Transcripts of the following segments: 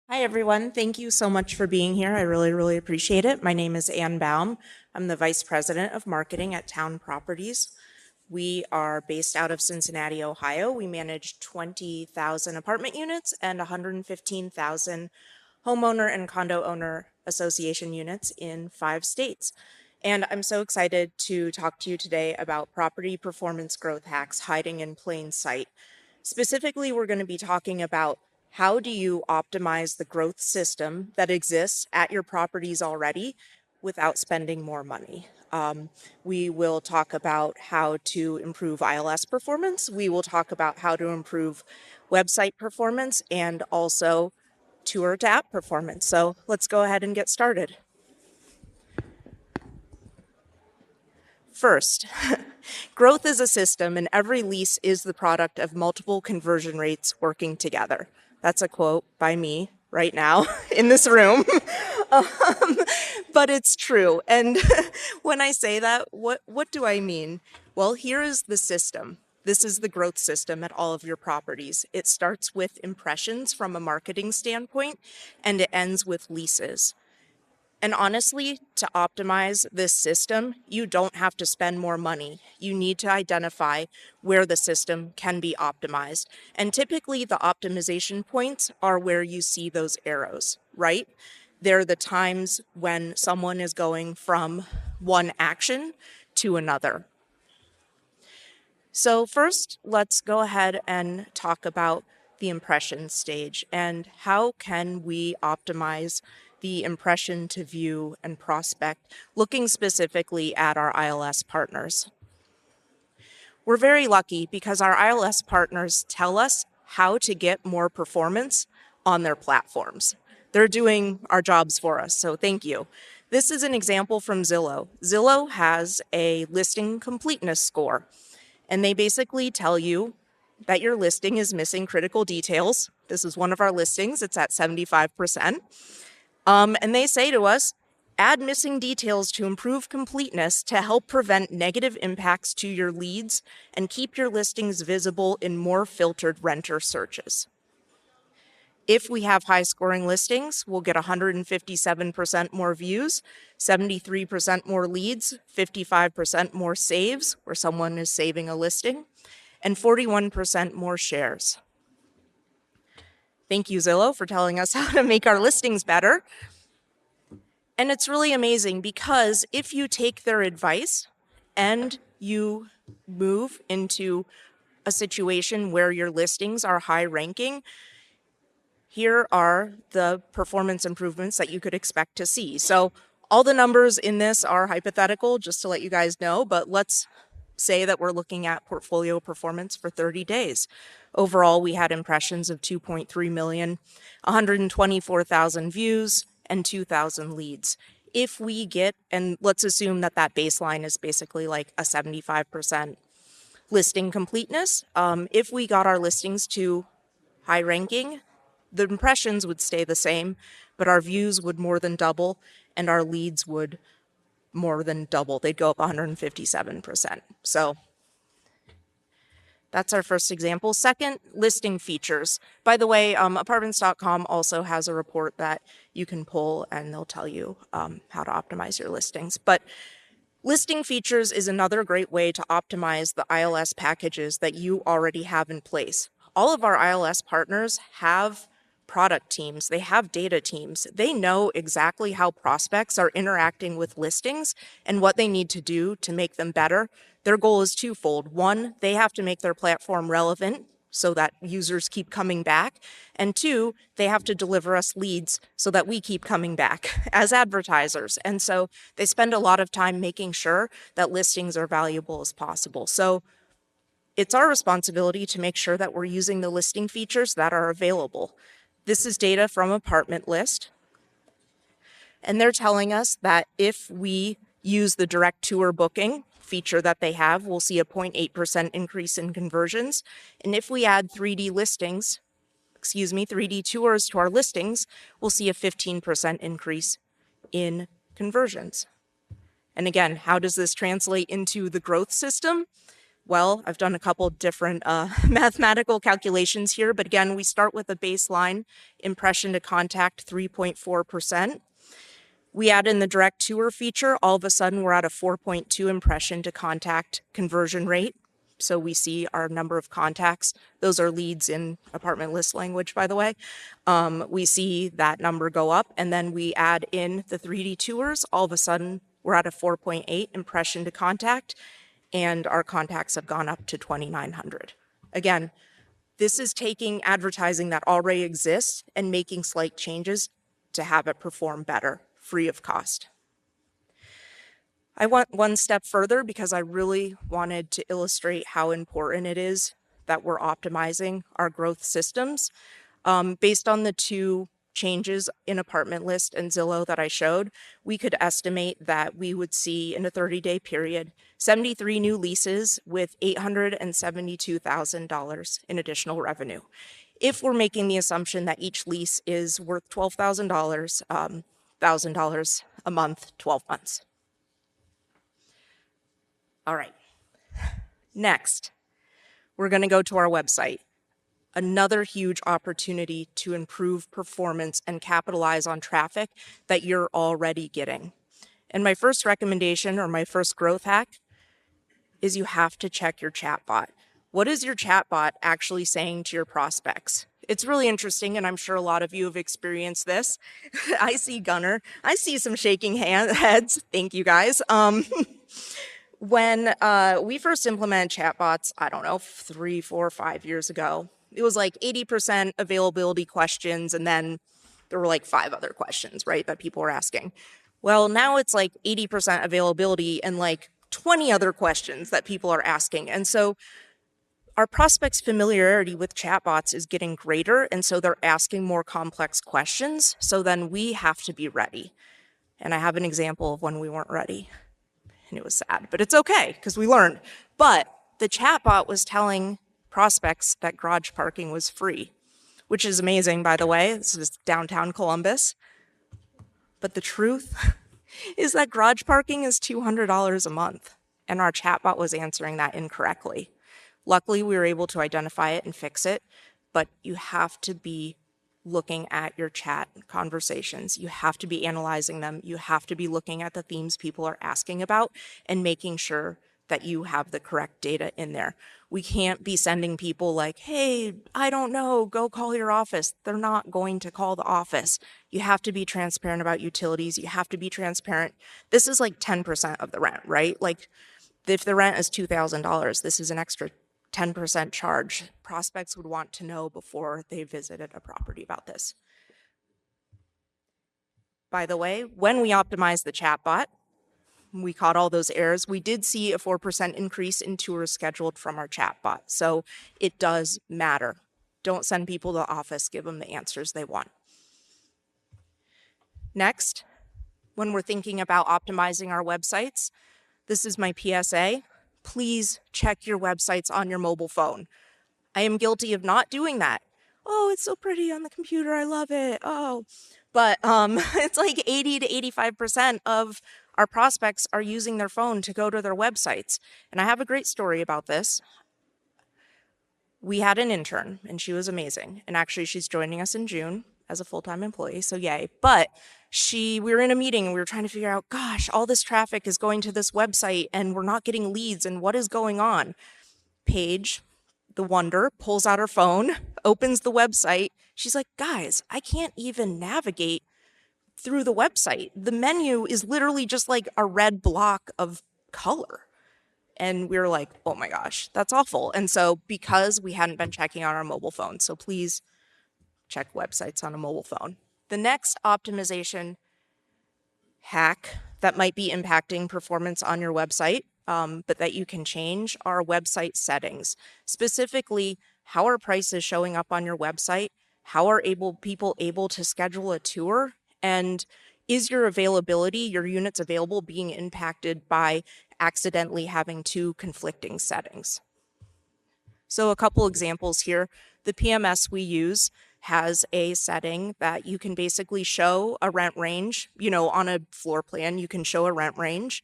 Hi, everyone. Thank you so much for being here. I really appreciate it. My name is Ann Baum. I'm the Vice President of Marketing at Towne Properties. We are based out of Cincinnati, Ohio. We manage 20,000 apartment units and 115,000 homeowner and condo owner association units in 5 states. And I'm so excited to talk to you today about property performance growth hacks hiding in plain sight. Specifically, we're going to be talking about how do you optimize the growth system that exists at your properties already without spending more money. We will talk about how to improve ILS performance. We will talk about how to improve website performance and also tour to app performance. So let's go ahead and get started. First, growth is a system, and every lease is the product of multiple conversion rates working together. That's a quote by me right now in this room. um, but it's true. And when I say that, what do I mean? Well, here is the system. This is the growth system at all of your properties. It starts with impressions from a marketing standpoint, and it ends with leases. And honestly, to optimize this system, you don't have to spend more money. You need to identify where the system can be optimized. And typically, the optimization points are where you see those arrows, right? They're the times when someone is going from one action to another. So first, let's go ahead and talk about the impression stage and how can we optimize the impression to view and prospect, looking specifically at our ILS partners. We're very lucky because our ILS partners tell us how to get more performance on their platforms. They're doing our jobs for us, so thank you. This is an example from Zillow. Zillow has a listing completeness score, and they basically tell you that your listing is missing critical details. This is one of our listings, it's at 75%. And they say to us, add missing details to improve completeness to help prevent negative impacts to your leads and keep your listings visible in more filtered renter searches. If we have high scoring listings, we'll get 157% more views, 73% more leads, 55% more saves, where someone is saving a listing, and 41% more shares. Thank you, Zillow, for telling us how to make our listings better. And it's really amazing because if you take their advice and you move into a situation where your listings are high ranking, here are the performance improvements that you could expect to see. So all the numbers in this are hypothetical, just to let you guys know, but let's say that we're looking at portfolio performance for 30 days. Overall, we had impressions of 2.3 million, 124,000 views, and 2,000 leads. If we get, and let's assume that that baseline is basically like a 75% listing completeness, if we got our listings to high ranking, the impressions would stay the same, but our views would more than double and our leads would more than double. They'd go up 157%. So that's our first example. Second, listing features. By the way, apartments.com also has a report that you can pull and they'll tell you how to optimize your listings. But listing features is another great way to optimize the ILS packages that you already have in place. All of our ILS partners have product teams, they have data teams. They know exactly how prospects are interacting with listings and what they need to do to make them better. Their goal is twofold. One, they have to make their platform relevant so that users keep coming back. And two, they have to deliver us leads so that we keep coming back as advertisers. And so they spend a lot of time making sure that listings are valuable as possible. So it's our responsibility to make sure that we're using the listing features that are available. This is data from Apartment List, and they're telling us that if we use the direct tour booking feature that they have, we'll see a 0.8% increase in conversions. And if we add 3D tours to our listings, we'll see a 15% increase in conversions. And again, how does this translate into the growth system? Well, I've done a couple different mathematical calculations here, but again, we start with a baseline impression to contact 3.4%. We add in the direct tour feature, all of a sudden we're at a 4.2 impression to contact conversion rate. So we see our number of contacts. Those are leads in apartment list language, by the way. We see that number go up, and then we add in the 3D tours. All of a sudden, we're at a 4.8 impression to contact, and our contacts have gone up to 2,900. Again, this is taking advertising that already exists and making slight changes to have it perform better, free of cost. I went one step further because I really wanted to illustrate how important it is that we're optimizing our growth systems. Based on the two changes in apartment list and Zillow that I showed, we could estimate that we would see in a 30-day period 73 new leases with $872,000 in additional revenue. If we're making the assumption that each lease is worth $12,000, $1,000 a month, 12 months. All right. Next, we're going to go to our website. Another huge opportunity to improve performance and capitalize on traffic that you're already getting. And my first recommendation, or my first growth hack, is you have to check your chatbot. What is your chatbot actually saying to your prospects? It's really interesting, and I'm sure a lot of you have experienced this. I see Gunnar. I see some shaking heads. Thank you, guys. When we first implemented chatbots, I don't know, 3, 4, 5 years ago, it was like 80% availability questions, and then there were like 5 other questions, right, that people were asking. Well, now it's like 80% availability and like 20 other questions that people are asking. And so our prospects' familiarity with chatbots is getting greater, and so they're asking more complex questions. So then we have to be ready. And I have an example of when we weren't ready. And it was sad, but it's okay because we learned. But the chatbot was telling prospects that garage parking was free, which is amazing, by the way. This is downtown Columbus. But the truth is that garage parking is $200 a month, and our chatbot was answering that incorrectly. Luckily, we were able to identify it and fix it, but you have to be looking at your chat conversations. You have to be analyzing them. You have to be looking at the themes people are asking about and making sure that you have the correct data in there. We can't be sending people like, hey, I don't know, go call your office. They're not going to call the office. You have to be transparent about utilities. You have to be transparent. This is like 10% of the rent, right? Like if the rent is $2,000, this is an extra 10% charge. Prospects would want to know before they visited a property about this. By the way, when we optimized the chatbot, we caught all those errors. We did see a 4% increase in tours scheduled from our chatbot. So it does matter. Don't send people to the office, give them the answers they want. Next, when we're thinking about optimizing our websites, this is my PSA. Please check your websites on your mobile phone. I am guilty of not doing that. Oh, it's so pretty on the computer. I love it. Oh, but it's like 80 to 85% of our prospects are using their phone to go to their websites. And I have a great story about this. We had an intern, and she was amazing. And actually, she's joining us in June as a full-time employee, so yay. But we were in a meeting, and we were trying to figure out, gosh, all this traffic is going to this website, and we're not getting leads, and what is going on? Paige, the wonder, pulls out her phone, opens the website. She's like, guys, I can't even navigate through the website. The menu is literally just like a red block of color. And we were like, oh my gosh, that's awful. And so because we hadn't been checking on our mobile phone, so please check websites on a mobile phone. The next optimization hack that might be impacting performance on your website, but that you can change, are website settings. Specifically, how are prices showing up on your website? How are people able to schedule a tour? And is your availability, your units available, being impacted by accidentally having 2 conflicting settings? So a couple examples here. The PMS we use has a setting that you can basically show a rent range. On a floor plan, you can show a rent range.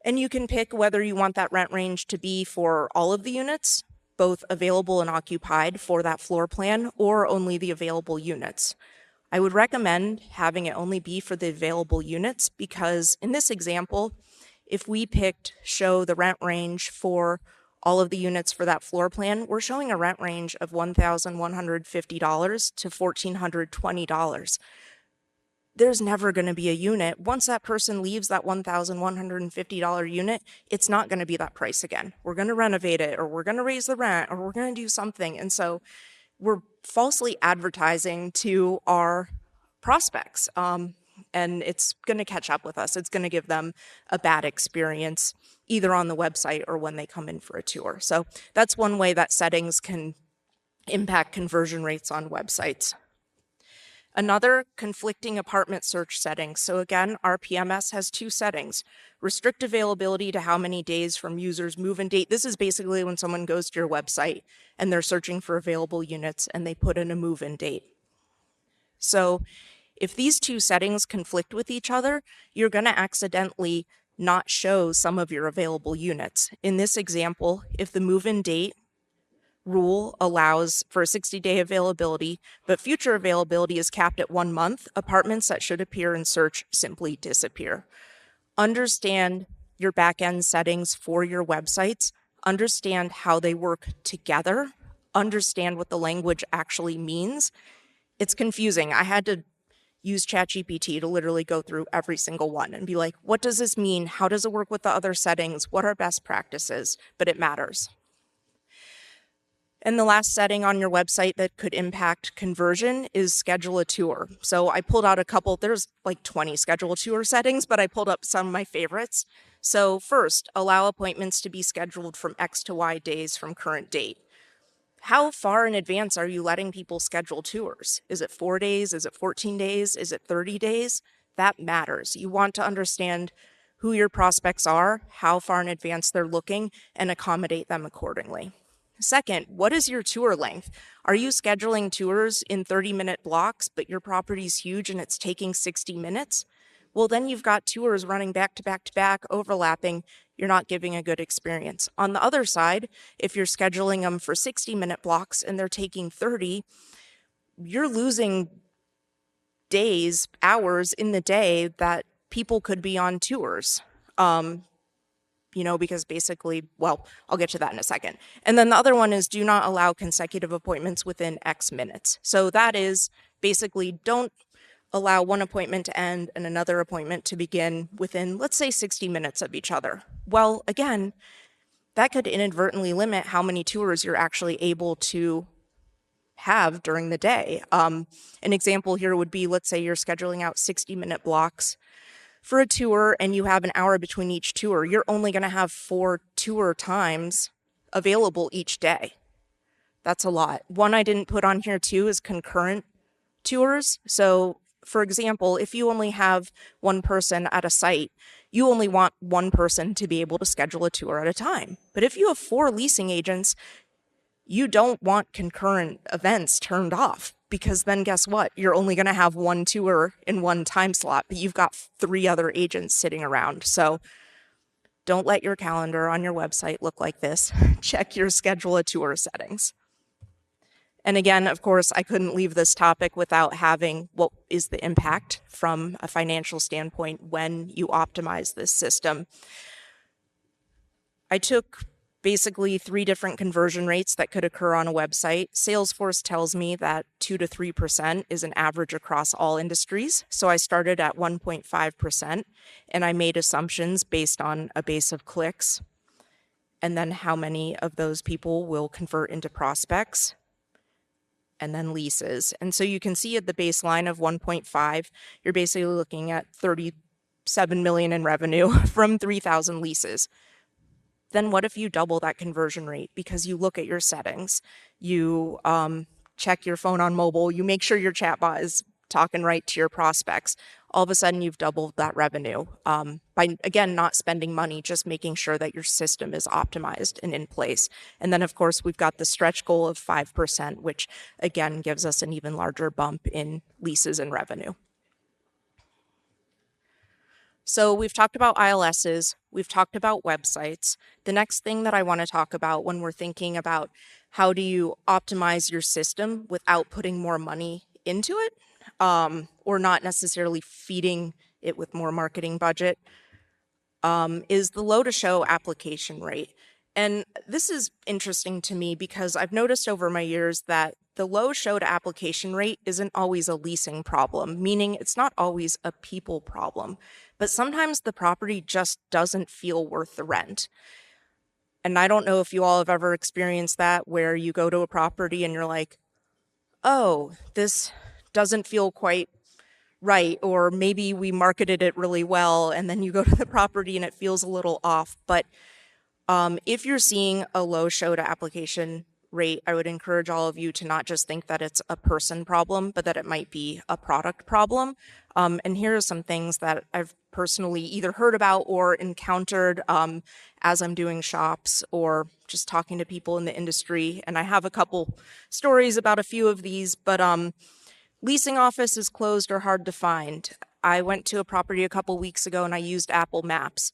And you can pick whether you want that rent range to be for all of the units, both available and occupied for that floor plan, or only the available units. I would recommend having it only be for the available units because in this example, if we picked show the rent range for all of the units for that floor plan, we're showing a rent range of $1,150 to $1,420. There's never going to be a unit. Once that person leaves that $1,150 unit, it's not going to be that price again. We're going to renovate it, or we're going to raise the rent, or we're going to do something. And so we're falsely advertising to our prospects. And it's going to catch up with us. It's going to give them a bad experience, either on the website or when they come in for a tour. So that's one way that settings can impact conversion rates on websites. Another, conflicting apartment search settings. So again, our PMS has two settings. Restrict availability to how many days from users move-in date. This is basically when someone goes to your website and they're searching for available units and they put in a move-in date. So if these two settings conflict with each other, you're going to accidentally not show some of your available units. In this example, if the move-in date rule allows for a 60-day availability, but future availability is capped at 1 month, apartments that should appear in search simply disappear. Understand your back-end settings for your websites, understand how they work together, understand what the language actually means. It's confusing. I had to use ChatGPT to literally go through every single one and be like, what does this mean? How does it work with the other settings? What are best practices? But it matters. And the last setting on your website that could impact conversion is schedule a tour. So I pulled out a couple, there's like 20 schedule a tour settings, but I pulled up some of my favorites. So first, allow appointments to be scheduled from X to Y days from current date. How far in advance are you letting people schedule tours? Is it 4 days? Is it 14 days? Is it 30 days? That matters. You want to understand who your prospects are, how far in advance they're looking, and accommodate them accordingly. Second, what is your tour length? Are you scheduling tours in 30-minute blocks, but your property's huge and it's taking 60 minutes? Well, then you've got tours running back to back to back, overlapping. You're not giving a good experience. On the other side, if you're scheduling them for 60-minute blocks and they're taking 30, you're losing days, hours in the day that people could be on tours. Because basically, well, I'll get to that in a second. And then the other one is do not allow consecutive appointments within X minutes. So that is basically don't allow one appointment to end and another appointment to begin within, let's say, 60 minutes of each other. Well, again, that could inadvertently limit how many tours you're actually able to have during the day. An example here would be, let's say you're scheduling out 60-minute blocks for a tour and you have an hour between each tour. You're only going to have 4 tour times available each day. That's a lot. One I didn't put on here too is concurrent tours. So for example, if you only have one person at a site, you only want one person to be able to schedule a tour at a time. But if you have 4 leasing agents, you don't want concurrent events turned off, because then guess what? You're only going to have 1 tour in 1 time slot, but you've got 3 other agents sitting around. So don't let your calendar on your website look like this. Check your schedule a tour settings. And again, of course, I couldn't leave this topic without having what is the impact from a financial standpoint when you optimize this system. I took basically 3 different conversion rates that could occur on a website. Salesforce tells me that 2 to 3% is an average across all industries. So I started at 1.5% and I made assumptions based on a base of clicks and then how many of those people will convert into prospects and then leases. And so you can see at the baseline of 1.5, you're basically looking at 37 million in revenue from 3,000 leases. Then what if you double that conversion rate? Because you look at your settings, you check your phone on mobile, you make sure your chatbot is talking right to your prospects. All of a sudden you've doubled that revenue by, again, not spending money, just making sure that your system is optimized and in place. And then of course we've got the stretch goal of 5%, which again gives us an even larger bump in leases and revenue. So we've talked about ILSs, we've talked about websites. The next thing that I want to talk about when we're thinking about how do you optimize your system without putting more money into it, or not necessarily feeding it with more marketing budget, is the low to show application rate. And this is interesting to me because I've noticed over my years that the low show to application rate isn't always a leasing problem, meaning it's not always a people problem, but sometimes the property just doesn't feel worth the rent. And I don't know if you all have ever experienced that where you go to a property and you're like, oh, this doesn't feel quite right, or maybe we marketed it really well and then you go to the property and it feels a little off. But if you're seeing a low show to application rate, I would encourage all of you to not just think that it's a person problem, but that it might be a product problem. And here are some things that I've personally either heard about or encountered as I'm doing shops or just talking to people in the industry. And I have a couple stories about a few of these, but leasing office is closed or hard to find. I went to a property a couple weeks ago and I used Apple Maps.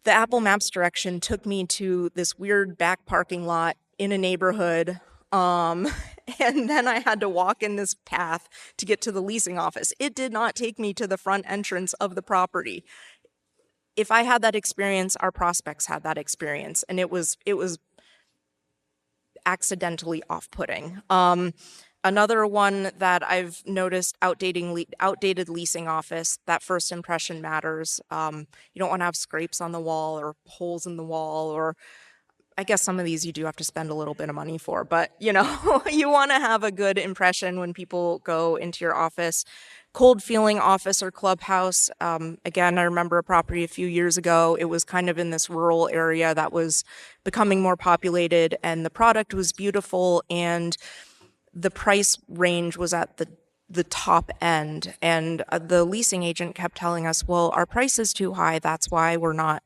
The Apple Maps direction took me to this weird back parking lot in a neighborhood. And then I had to walk in this path to get to the leasing office. It did not take me to the front entrance of the property. If I had that experience, our prospects had that experience, and it was accidentally off-putting. Another one that I've noticed, outdated leasing office, that first impression matters. You don't want to have scrapes on the wall or holes in the wall, or I guess some of these you do have to spend a little bit of money for, but you know, you want to have a good impression when people go into your office. Cold feeling office or clubhouse. Again, I remember a property a few years ago. It was kind of in this rural area that was becoming more populated, and the product was beautiful, and the price range was at the top end. And the leasing agent kept telling us, well, our price is too high. That's why we're not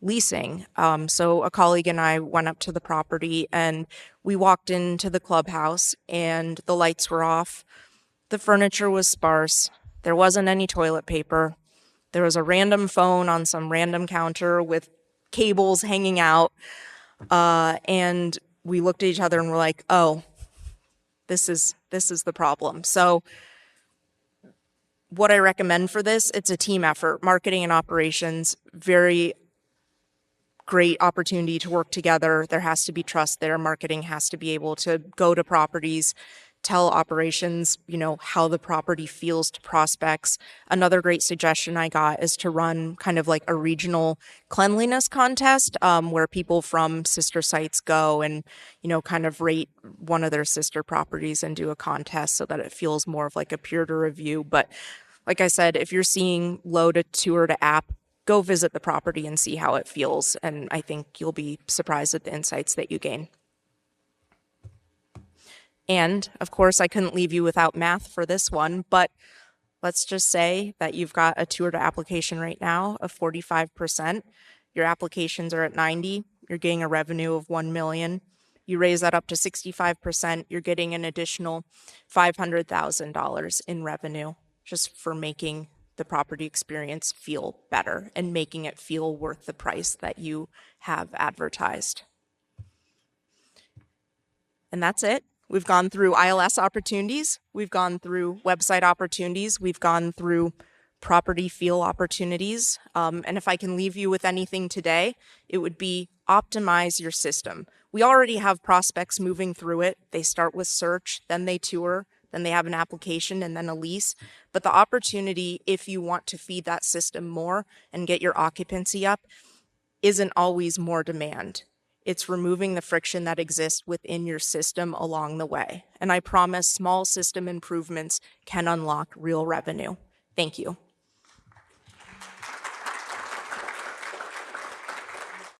leasing. So a colleague and I went up to the property and we walked into the clubhouse and the lights were off. The furniture was sparse. There wasn't any toilet paper. There was a random phone on some random counter with cables hanging out. And we looked at each other and were like, oh, this is the problem. So what I recommend for this, it's a team effort. Marketing and operations, very great opportunity to work together. There has to be trust there. Marketing has to be able to go to properties, tell operations, you know, how the property feels to prospects. Another great suggestion I got is to run kind of like a regional cleanliness contest, where people from sister sites go and, you know, kind of rate one of their sister properties and do a contest so that it feels more of like a peer to review. But like I said, if you're seeing low to tour to app, go visit the property and see how it feels. And I think you'll be surprised at the insights that you gain. And of course, I couldn't leave you without math for this one, but let's just say that you've got a tour to application right now of 45%. Your applications are at 90. You're getting a revenue of 1 million. You raise that up to 65%, you're getting an additional $500,000 in revenue just for making the property experience feel better and making it feel worth the price that you have advertised. And that's it. We've gone through ILS opportunities, we've gone through website opportunities, we've gone through property feel opportunities. And if I can leave you with anything today, it would be optimize your system. We already have prospects moving through it. They start with search, then they tour, then they have an application and then a lease. But the opportunity, if you want to feed that system more and get your occupancy up, isn't always more demand. It's removing the friction that exists within your system along the way. And I promise small system improvements can unlock real revenue. Thank you.